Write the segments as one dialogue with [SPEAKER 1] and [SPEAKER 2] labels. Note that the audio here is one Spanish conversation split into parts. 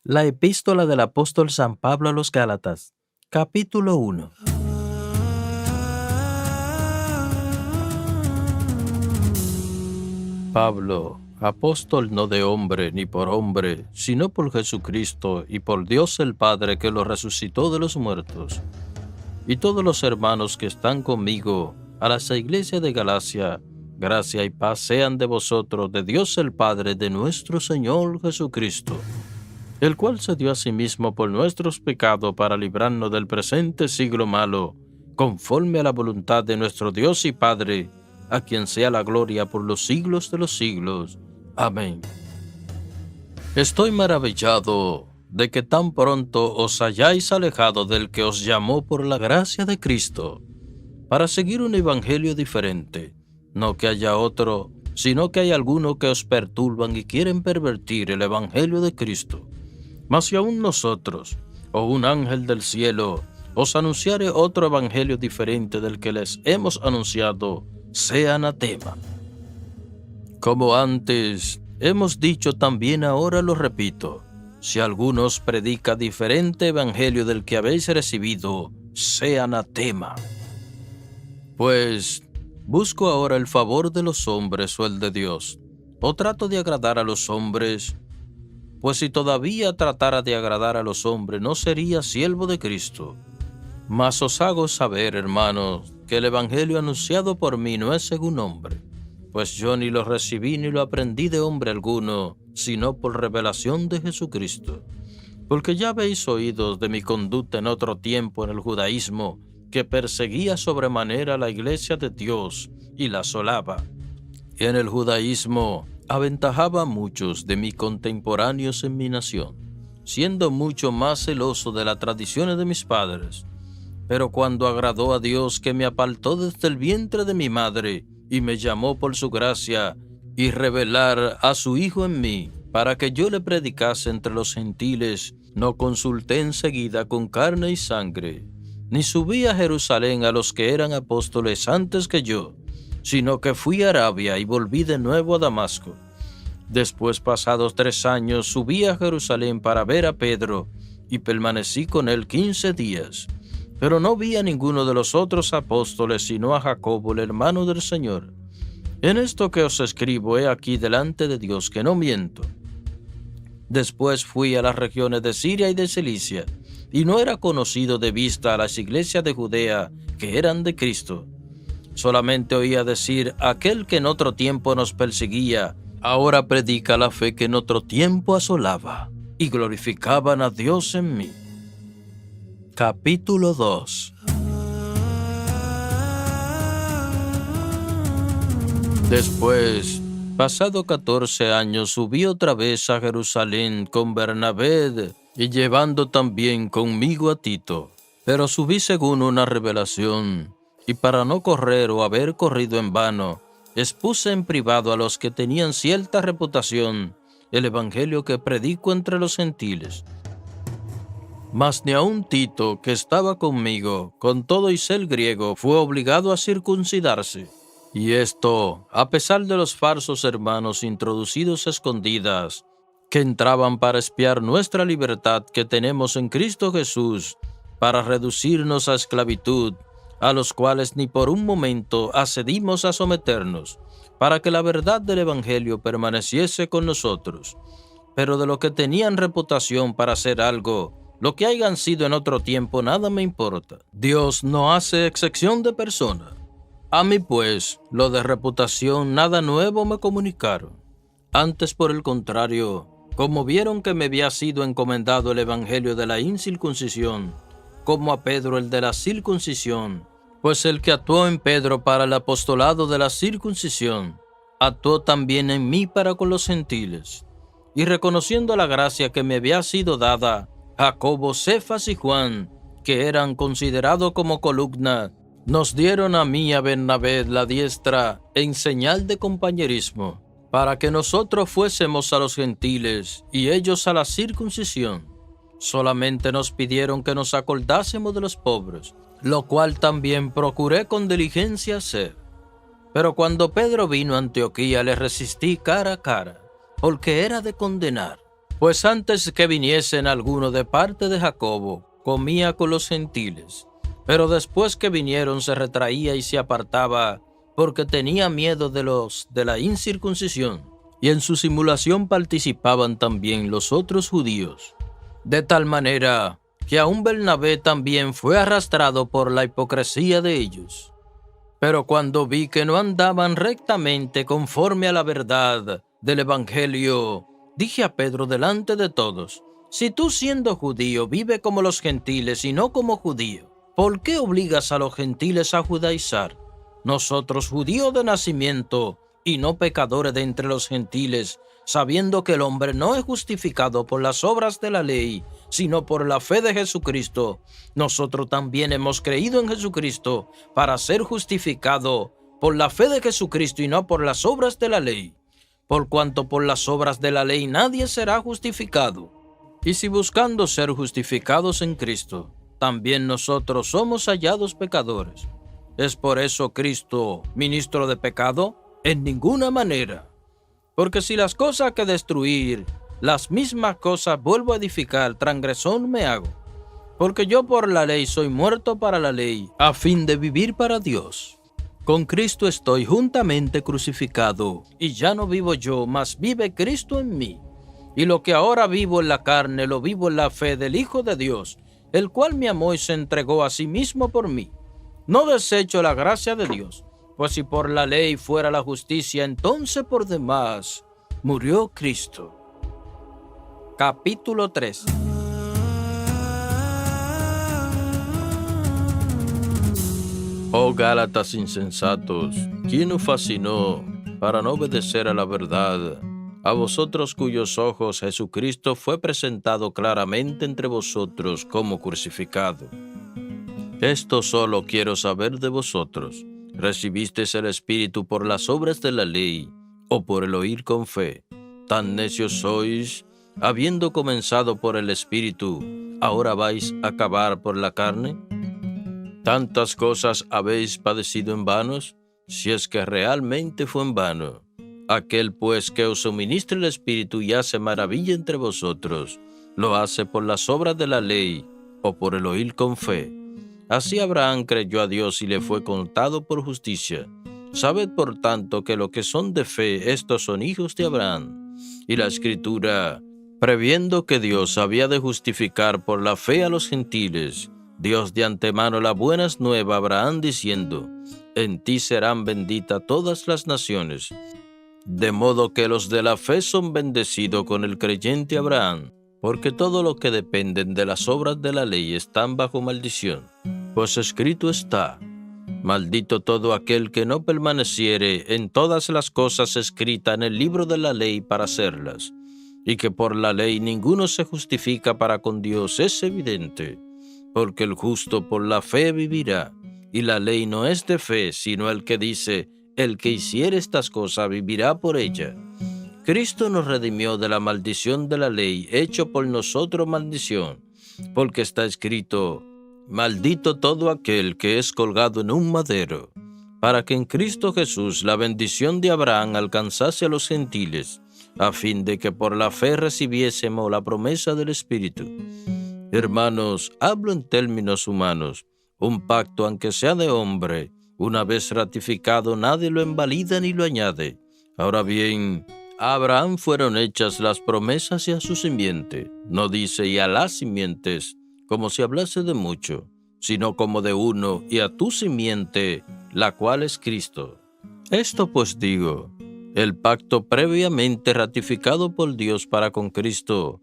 [SPEAKER 1] La epístola del apóstol San Pablo a los Gálatas, capítulo 1. Pablo, apóstol no de hombre ni por hombre, sino por Jesucristo y por Dios el Padre que lo resucitó de los muertos. Y todos los hermanos que están conmigo, a la iglesia de Galacia, gracia y paz sean de vosotros, de Dios el Padre, de nuestro Señor Jesucristo, el cual se dio a sí mismo por nuestros pecados para librarnos del presente siglo malo, conforme a la voluntad de nuestro Dios y Padre, a quien sea la gloria por los siglos de los siglos. Amén. Estoy maravillado de que tan pronto os hayáis alejado del que os llamó por la gracia de Cristo, para seguir un evangelio diferente, no que haya otro, sino que hay algunos que os perturban y quieren pervertir el evangelio de Cristo. Mas si aún nosotros, o un ángel del cielo, os anunciare otro evangelio diferente del que les hemos anunciado, sea anatema. Como antes hemos dicho, también ahora lo repito: si alguno os predica diferente evangelio del que habéis recibido, sea anatema. Pues, ¿busco ahora el favor de los hombres o el de Dios? ¿O trato de agradar a los hombres? Pues si todavía tratara de agradar a los hombres, no sería siervo de Cristo. Mas os hago saber, hermanos, que el evangelio anunciado por mí no es según hombre, pues yo ni lo recibí ni lo aprendí de hombre alguno, sino por revelación de Jesucristo. Porque ya habéis oído de mi conducta en otro tiempo en el judaísmo, que perseguía sobremanera la iglesia de Dios y la asolaba. Y en el judaísmo aventajaba a muchos de mis contemporáneos en mi nación, siendo mucho más celoso de las tradiciones de mis padres. Pero cuando agradó a Dios, que me apartó desde el vientre de mi madre y me llamó por su gracia, y revelar a su Hijo en mí, para que yo le predicase entre los gentiles, no consulté enseguida con carne y sangre, ni subí a Jerusalén a los que eran apóstoles antes que yo, sino que fui a Arabia y volví de nuevo a Damasco. Después, pasados 3 años, subí a Jerusalén para ver a Pedro, y permanecí con él 15 días. Pero no vi a ninguno de los otros apóstoles, sino a Jacobo, el hermano del Señor. En esto que os escribo, he aquí delante de Dios que no miento. Después fui a las regiones de Siria y de Cilicia, y no era conocido de vista a las iglesias de Judea que eran de Cristo. Solamente oía decir: aquel que en otro tiempo nos perseguía, ahora predica la fe que en otro tiempo asolaba, y glorificaban a Dios en mí. Capítulo 2. Después, pasado 14 años, subí otra vez a Jerusalén con Bernabé, y llevando también conmigo a Tito. Pero subí según una revelación, y para no correr o haber corrido en vano, expuse en privado a los que tenían cierta reputación el evangelio que predico entre los gentiles. Mas ni aun Tito, que estaba conmigo, con todo y ser griego, fue obligado a circuncidarse. Y esto, a pesar de los falsos hermanos introducidos a escondidas, que entraban para espiar nuestra libertad que tenemos en Cristo Jesús, para reducirnos a esclavitud, a los cuales ni por un momento accedimos a someternos, para que la verdad del evangelio permaneciese con nosotros. Pero de lo que tenían reputación para hacer algo, lo que hayan sido en otro tiempo, nada me importa. Dios no hace excepción de persona. A mí, pues, lo de reputación nada nuevo me comunicaron. Antes, por el contrario, como vieron que me había sido encomendado el evangelio de la incircuncisión, como a Pedro el de la circuncisión, pues el que actuó en Pedro para el apostolado de la circuncisión, actuó también en mí para con los gentiles. Y reconociendo la gracia que me había sido dada, Jacobo, Cefas y Juan, que eran considerados como columna, nos dieron a mí y a Bernabé la diestra en señal de compañerismo, para que nosotros fuésemos a los gentiles y ellos a la circuncisión. Solamente nos pidieron que nos acordásemos de los pobres, lo cual también procuré con diligencia hacer. Pero cuando Pedro vino a Antioquía, le resistí cara a cara, porque era de condenar. Pues antes que viniesen alguno de parte de Jacobo, comía con los gentiles, pero después que vinieron se retraía y se apartaba, porque tenía miedo de los de la incircuncisión, y en su simulación participaban también los otros judíos. De tal manera que aún Bernabé también fue arrastrado por la hipocresía de ellos. Pero cuando vi que no andaban rectamente conforme a la verdad del Evangelio, dije a Pedro delante de todos: si tú, siendo judío, vive como los gentiles y no como judío, ¿por qué obligas a los gentiles a judaizar? Nosotros, judíos de nacimiento y no pecadores de entre los gentiles, sabiendo que el hombre no es justificado por las obras de la ley, sino por la fe de Jesucristo, nosotros también hemos creído en Jesucristo para ser justificado por la fe de Jesucristo y no por las obras de la ley, por cuanto por las obras de la ley nadie será justificado. Y si buscando ser justificados en Cristo, también nosotros somos hallados pecadores, ¿es por eso Cristo ministro de pecado? En ninguna manera. Porque si las cosas que destruir, las mismas cosas vuelvo a edificar, transgresión me hago. Porque yo por la ley soy muerto para la ley, a fin de vivir para Dios. Con Cristo estoy juntamente crucificado, y ya no vivo yo, mas vive Cristo en mí. Y lo que ahora vivo en la carne, lo vivo en la fe del Hijo de Dios, el cual me amó y se entregó a sí mismo por mí. No desecho la gracia de Dios, pues si por la ley fuera la justicia, entonces por demás murió Cristo. Capítulo 3. Oh Gálatas insensatos, ¿quién os fascinó para no obedecer a la verdad? A vosotros cuyos ojos Jesucristo fue presentado claramente entre vosotros como crucificado. Esto solo quiero saber de vosotros: ¿recibisteis el Espíritu por las obras de la ley o por el oír con fe? Tan necios sois, habiendo comenzado por el Espíritu, ¿ahora vais a acabar por la carne? ¿Tantas cosas habéis padecido en vanos? Si es que realmente fue en vano. Aquel pues que os suministra el Espíritu y hace maravilla entre vosotros, ¿lo hace por las obras de la ley o por el oír con fe? Así Abraham creyó a Dios y le fue contado por justicia. Sabed por tanto que los que son de fe, estos son hijos de Abraham. Y la Escritura, previendo que Dios había de justificar por la fe a los gentiles, Dios de antemano la buenas nuevas a Abraham diciendo: en ti serán benditas todas las naciones. De modo que los de la fe son bendecidos con el creyente Abraham, porque todo lo que dependen de las obras de la ley están bajo maldición. Pues escrito está: maldito todo aquel que no permaneciere en todas las cosas escritas en el libro de la ley para hacerlas. Y que por la ley ninguno se justifica para con Dios es evidente, porque el justo por la fe vivirá. Y la ley no es de fe, sino el que dice: el que hiciere estas cosas vivirá por ella. Cristo nos redimió de la maldición de la ley, hecho por nosotros maldición, porque está escrito: maldito todo aquel que es colgado en un madero, para que en Cristo Jesús la bendición de Abraham alcanzase a los gentiles, a fin de que por la fe recibiésemos la promesa del Espíritu. Hermanos, hablo en términos humanos. Un pacto, aunque sea de hombre, una vez ratificado, nadie lo invalida ni lo añade. Ahora bien, a Abraham fueron hechas las promesas y a su simiente. No dice y a las simientes, como si hablase de mucho, sino como de uno, y a tu simiente, la cual es Cristo. Esto pues digo: el pacto previamente ratificado por Dios para con Cristo,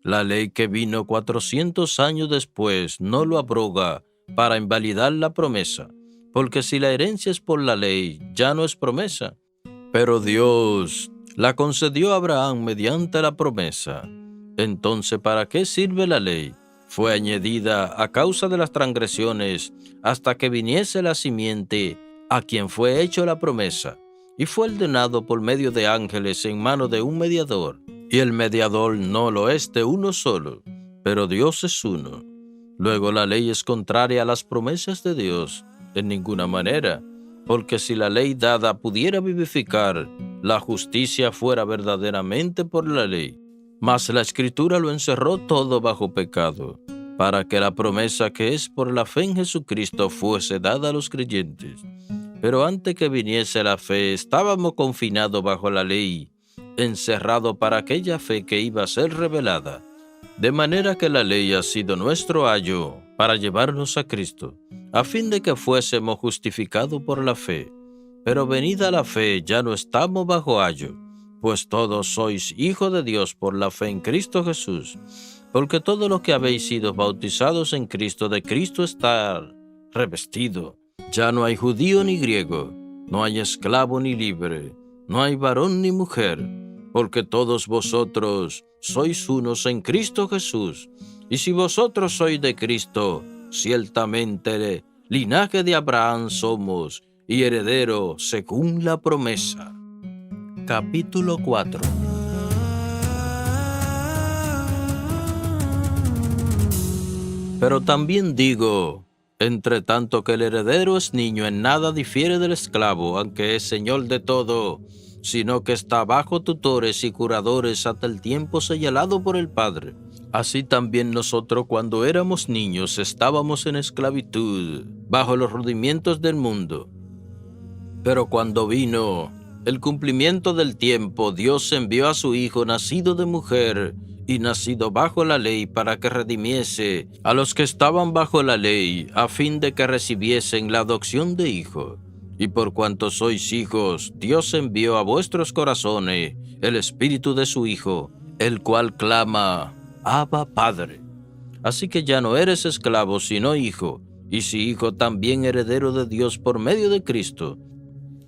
[SPEAKER 1] la ley que vino 400 años después, no lo abroga para invalidar la promesa, porque si la herencia es por la ley, ya no es promesa. Pero Dios la concedió a Abraham mediante la promesa. Entonces, ¿para qué sirve la ley? Fue añadida a causa de las transgresiones, hasta que viniese la simiente a quien fue hecho la promesa, y fue ordenado por medio de ángeles en mano de un mediador. Y el mediador no lo es de uno solo, pero Dios es uno. Luego la ley es contraria a las promesas de Dios, en ninguna manera, porque si la ley dada pudiera vivificar, la justicia fuera verdaderamente por la ley. Mas la Escritura lo encerró todo bajo pecado, para que la promesa que es por la fe en Jesucristo fuese dada a los creyentes. Pero antes que viniese la fe, estábamos confinados bajo la ley, encerrados para aquella fe que iba a ser revelada. De manera que la ley ha sido nuestro ayo para llevarnos a Cristo, a fin de que fuésemos justificados por la fe. Pero venida la fe, ya no estamos bajo ayo, pues todos sois hijos de Dios por la fe en Cristo Jesús. Porque todos los que habéis sido bautizados en Cristo, de Cristo está revestido. Ya no hay judío ni griego, no hay esclavo ni libre, no hay varón ni mujer, porque todos vosotros sois unos en Cristo Jesús. Y si vosotros sois de Cristo, ciertamente linaje de Abraham somos, y heredero según la promesa. Capítulo 4. Pero también digo, entre tanto que el heredero es niño, en nada difiere del esclavo, aunque es señor de todo, sino que está bajo tutores y curadores hasta el tiempo señalado por el Padre. Así también nosotros, cuando éramos niños, estábamos en esclavitud, bajo los rudimientos del mundo. Pero cuando vino el cumplimiento del tiempo, Dios envió a su Hijo, nacido de mujer y nacido bajo la ley, para que redimiese a los que estaban bajo la ley, a fin de que recibiesen la adopción de hijo. Y por cuanto sois hijos, Dios envió a vuestros corazones el Espíritu de su Hijo, el cual clama, Abba, Padre. Así que ya no eres esclavo, sino hijo, y si hijo, también heredero de Dios por medio de Cristo.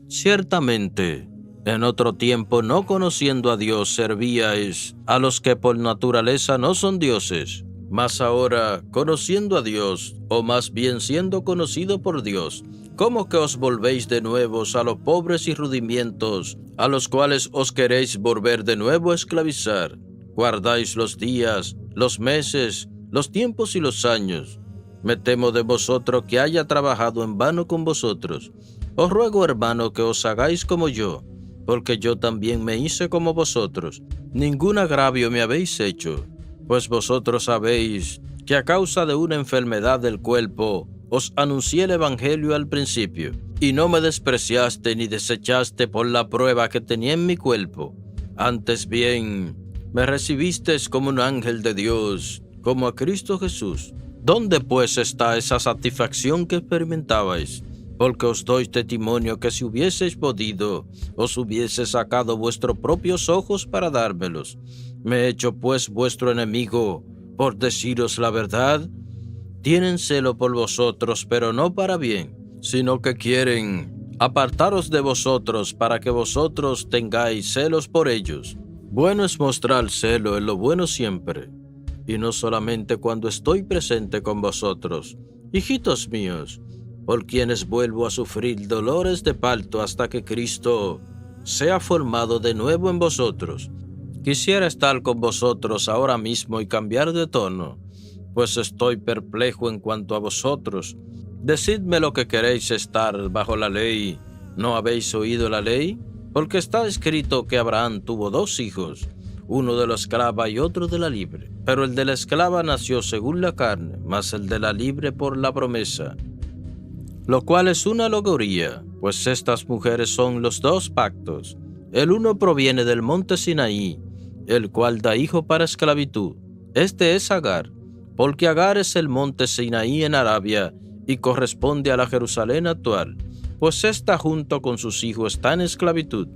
[SPEAKER 1] Ciertamente, en otro tiempo, no conociendo a Dios, servíais a los que por naturaleza no son dioses. Mas ahora, conociendo a Dios, o más bien siendo conocido por Dios, ¿cómo que os volvéis de nuevo a los pobres y rudimientos, a los cuales os queréis volver de nuevo a esclavizar? Guardáis los días, los meses, los tiempos y los años. Me temo de vosotros que haya trabajado en vano con vosotros. Os ruego, hermano, que os hagáis como yo, porque yo también me hice como vosotros. Ningún agravio me habéis hecho, pues vosotros sabéis que a causa de una enfermedad del cuerpo os anuncié el Evangelio al principio, y no me despreciaste ni desechaste por la prueba que tenía en mi cuerpo. Antes bien, me recibisteis como un ángel de Dios, como a Cristo Jesús. ¿Dónde pues está esa satisfacción que experimentabais? Porque os doy testimonio que si hubieseis podido, os hubiese sacado vuestros propios ojos para dármelos. ¿Me he hecho pues vuestro enemigo por deciros la verdad? Tienen celo por vosotros, pero no para bien, sino que quieren apartaros de vosotros para que vosotros tengáis celos por ellos. Bueno es mostrar celo en lo bueno siempre, y no solamente cuando estoy presente con vosotros, hijitos míos, por quienes vuelvo a sufrir dolores de parto hasta que Cristo sea formado de nuevo en vosotros. Quisiera estar con vosotros ahora mismo y cambiar de tono, pues estoy perplejo en cuanto a vosotros. Decidme lo que queréis estar bajo la ley. ¿No habéis oído la ley? Porque está escrito que Abraham tuvo 2 hijos, uno de la esclava y otro de la libre. Pero el de la esclava nació según la carne, mas el de la libre por la promesa. Lo cual es una alegoría, pues estas mujeres son los 2 pactos. El uno proviene del monte Sinaí, el cual da hijo para esclavitud. Este es Agar, porque Agar es el monte Sinaí en Arabia y corresponde a la Jerusalén actual, pues esta junto con sus hijos está en esclavitud.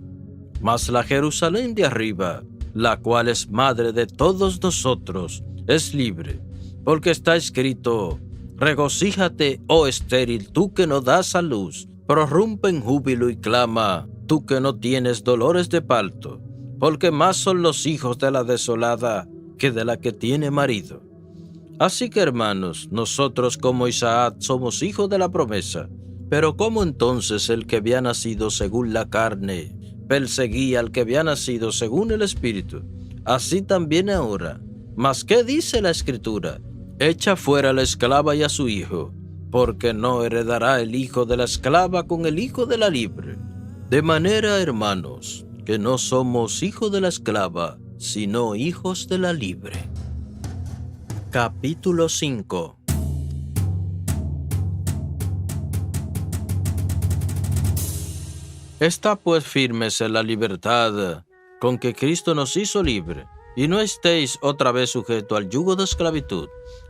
[SPEAKER 1] Mas la Jerusalén de arriba, la cual es madre de todos nosotros, es libre, porque está escrito: regocíjate, oh estéril, tú que no das a luz, prorrumpe en júbilo y clama, tú que no tienes dolores de parto, porque más son los hijos de la desolada que de la que tiene marido. Así que, hermanos, nosotros como Isaac somos hijos de la promesa. Pero ¿cómo entonces el que había nacido según la carne perseguía al que había nacido según el Espíritu? Así también ahora. ¿Mas qué dice la Escritura? Echa fuera a la esclava y a su hijo, porque no heredará el hijo de la esclava con el hijo de la libre. De manera, hermanos, que no somos hijos de la esclava, sino hijos de la libre. Capítulo 5. Está pues firmes en la libertad con que Cristo nos hizo libre, y no estéis otra vez sujetos al yugo de esclavitud.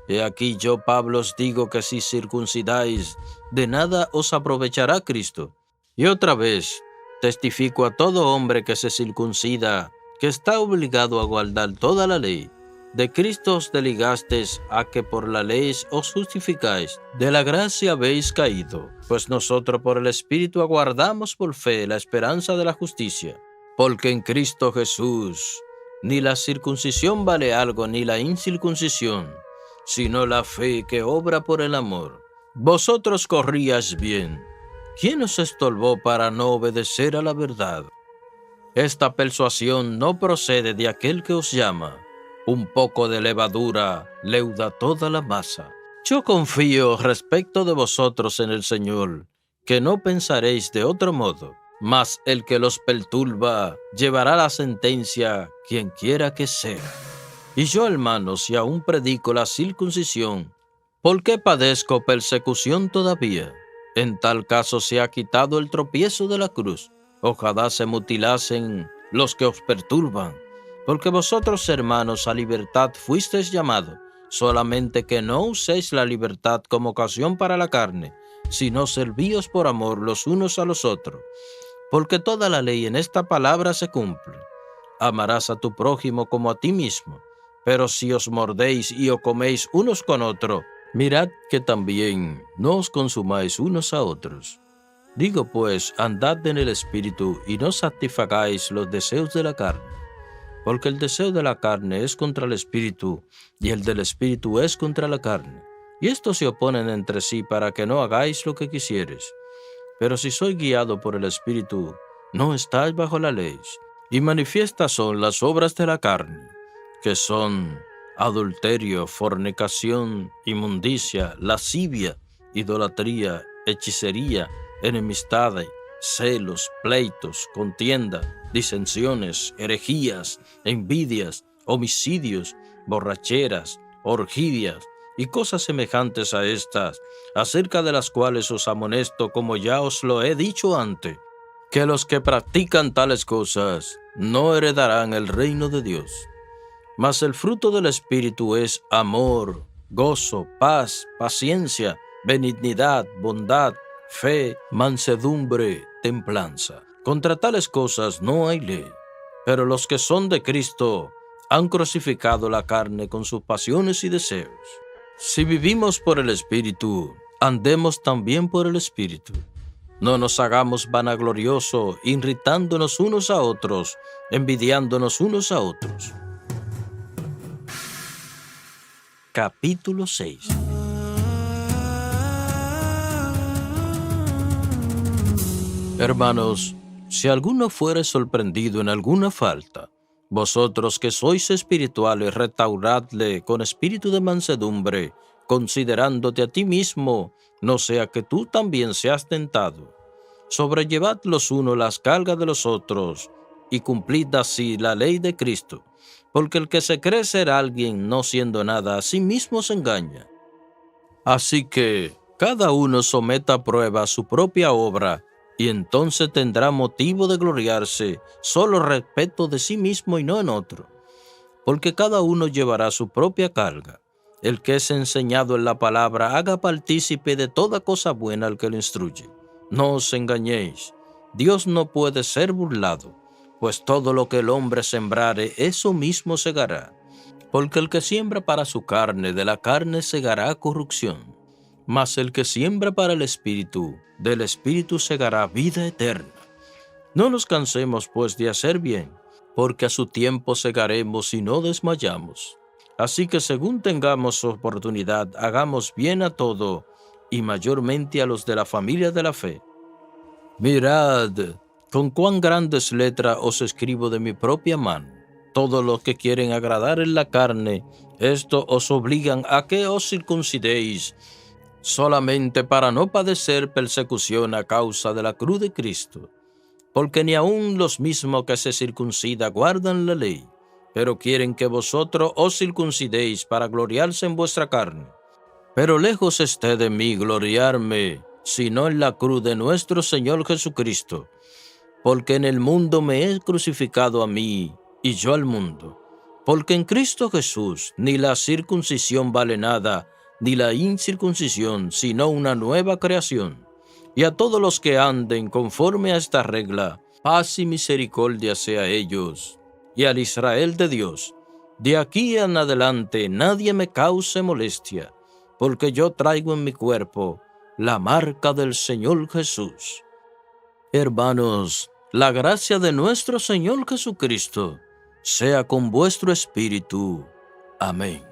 [SPEAKER 1] He aquí yo, Pablo, os digo que si circuncidáis, de nada os aprovechará Cristo. Y otra vez, testifico a todo hombre que se circuncida, que está obligado a guardar toda la ley. De Cristo os delegasteis a que por la ley os justificáis, de la gracia habéis caído, pues nosotros por el Espíritu aguardamos por fe la esperanza de la justicia. Porque en Cristo Jesús ni la circuncisión vale algo ni la incircuncisión, sino la fe que obra por el amor. Vosotros corríais bien. ¿Quién os estorbó para no obedecer a la verdad? Esta persuasión no procede de aquel que os llama. Un poco de levadura leuda toda la masa. Yo confío respecto de vosotros en el Señor, que no pensaréis de otro modo. Mas el que los perturba llevará la sentencia, quien quiera que sea. Y yo, hermanos, si aún predico la circuncisión, ¿por qué padezco persecución todavía? En tal caso se ha quitado el tropiezo de la cruz. Ojalá se mutilasen los que os perturban. Porque vosotros, hermanos, a libertad fuisteis llamados, solamente que no uséis la libertad como ocasión para la carne, sino servíos por amor los unos a los otros. Porque toda la ley en esta palabra se cumple. Amarás a tu prójimo como a ti mismo. Pero si os mordéis y os coméis unos con otros, mirad que también no os consumáis unos a otros. Digo pues, andad en el Espíritu y no satisfagáis los deseos de la carne. Porque el deseo de la carne es contra el Espíritu, y el del Espíritu es contra la carne. Y estos se oponen entre sí para que no hagáis lo que quisieres. Pero si sois guiado por el Espíritu, no estáis bajo la ley. Y manifiestas son las obras de la carne, que son adulterio, fornicación, inmundicia, lascivia, idolatría, hechicería, enemistades, celos, pleitos, contienda, disensiones, herejías, envidias, homicidios, borracheras, orgías y cosas semejantes a estas, acerca de las cuales os amonesto, como ya os lo he dicho antes, que los que practican tales cosas no heredarán el reino de Dios. Mas el fruto del Espíritu es amor, gozo, paz, paciencia, benignidad, bondad, fe, mansedumbre, templanza. Contra tales cosas no hay ley. Pero los que son de Cristo han crucificado la carne con sus pasiones y deseos. Si vivimos por el Espíritu, andemos también por el Espíritu. No nos hagamos vanagloriosos, irritándonos unos a otros, envidiándonos unos a otros. Capítulo 6. Hermanos, si alguno fuere sorprendido en alguna falta, vosotros que sois espirituales, restauradle con espíritu de mansedumbre, considerándote a ti mismo, no sea que tú también seas tentado. Sobrellevad los unos las cargas de los otros, y cumplid así la ley de Cristo, porque el que se cree ser alguien no siendo nada, a sí mismo se engaña. Así que cada uno someta a prueba su propia obra, y entonces tendrá motivo de gloriarse solo respecto de sí mismo y no en otro, porque cada uno llevará su propia carga. El que es enseñado en la palabra haga partícipe de toda cosa buena al que lo instruye. No os engañéis, Dios no puede ser burlado, pues todo lo que el hombre sembrare, eso mismo segará. Porque el que siembra para su carne, de la carne segará corrupción. Mas el que siembra para el Espíritu, del Espíritu segará vida eterna. No nos cansemos pues de hacer bien, porque a su tiempo segaremos y no desmayamos. Así que según tengamos oportunidad, hagamos bien a todo, y mayormente a los de la familia de la fe. Mirad, con cuán grandes letras os escribo de mi propia mano. Todos los que quieren agradar en la carne, esto os obligan a que os circuncidéis, solamente para no padecer persecución a causa de la cruz de Cristo. Porque ni aun los mismos que se circuncidan guardan la ley, pero quieren que vosotros os circuncidéis para gloriarse en vuestra carne. Pero lejos esté de mí gloriarme, sino en la cruz de nuestro Señor Jesucristo, porque en el mundo me he crucificado a mí, y yo al mundo. Porque en Cristo Jesús ni la circuncisión vale nada, ni la incircuncisión, sino una nueva creación. Y a todos los que anden conforme a esta regla, paz y misericordia sea a ellos, y al Israel de Dios. De aquí en adelante nadie me cause molestia, porque yo traigo en mi cuerpo la marca del Señor Jesús. Hermanos, la gracia de nuestro Señor Jesucristo sea con vuestro espíritu. Amén.